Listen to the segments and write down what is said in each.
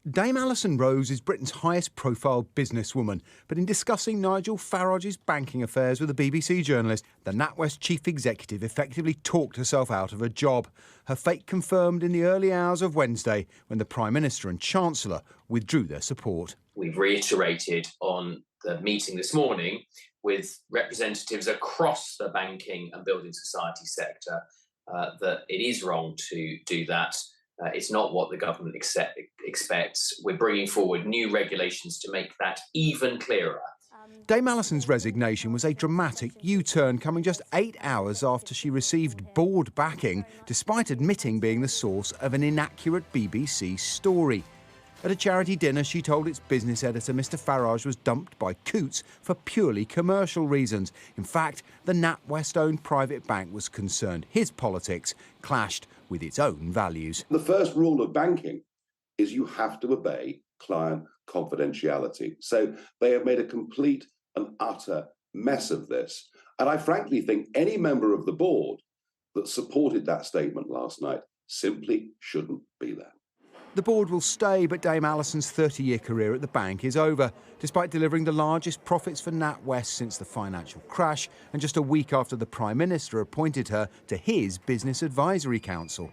Dame Alison Rose is Britain's highest-profile businesswoman, but in discussing Nigel Farage's banking affairs with a BBC journalist, the NatWest chief executive effectively talked herself out of a job. Her fate confirmed in the early hours of Wednesday when the Prime Minister and Chancellor withdrew their support. We've reiterated on the meeting this morning with representatives across the banking and building society sector that it is wrong to do that. It's not what the government expects. We're bringing forward new regulations to make that even clearer. Dame Alison's resignation was a dramatic U-turn, coming just 8 hours after she received board backing, despite admitting being the source of an inaccurate BBC story. At a charity dinner, she told its business editor Mr Farage was dumped by Coutts for purely commercial reasons. In fact, the NatWest-owned private bank was concerned his politics clashed with its own values. The first rule of banking is you have to obey client confidentiality. So they have made a complete and utter mess of this. And I frankly think any member of the board that supported that statement last night simply shouldn't be there. The board will stay, but Dame Alison's 30-year career at the bank is over, despite delivering the largest profits for NatWest since the financial crash, and just a week after the Prime Minister appointed her to his Business Advisory Council.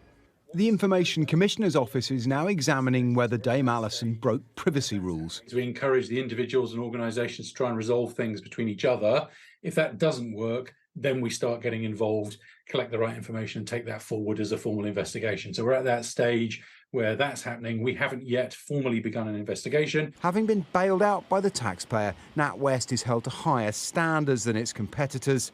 The Information Commissioner's Office is now examining whether Dame Alison broke privacy rules. We encourage the individuals and organisations to try and resolve things between each other. If that doesn't work, then we start getting involved, collect the right information and take that forward as a formal investigation. So we're at that stage where that's happening. We haven't yet formally begun an investigation. Having been bailed out by the taxpayer, NatWest is held to higher standards than its competitors.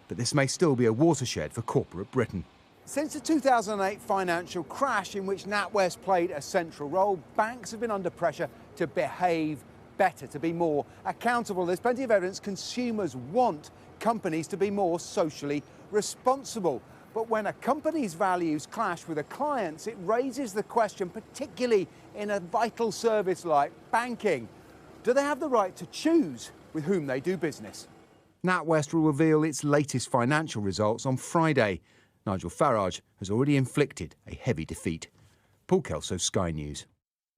But this may still be a watershed for corporate Britain. Since the 2008 financial crash, in which NatWest played a central role, banks have been under pressure to behave better, to be more accountable. There's plenty of evidence consumers want companies to be more socially responsible. But when a company's values clash with a client's, it raises the question, particularly in a vital service like banking, do they have the right to choose with whom they do business? NatWest will reveal its latest financial results on Friday. Nigel Farage has already inflicted a heavy defeat. Paul Kelso, Sky News.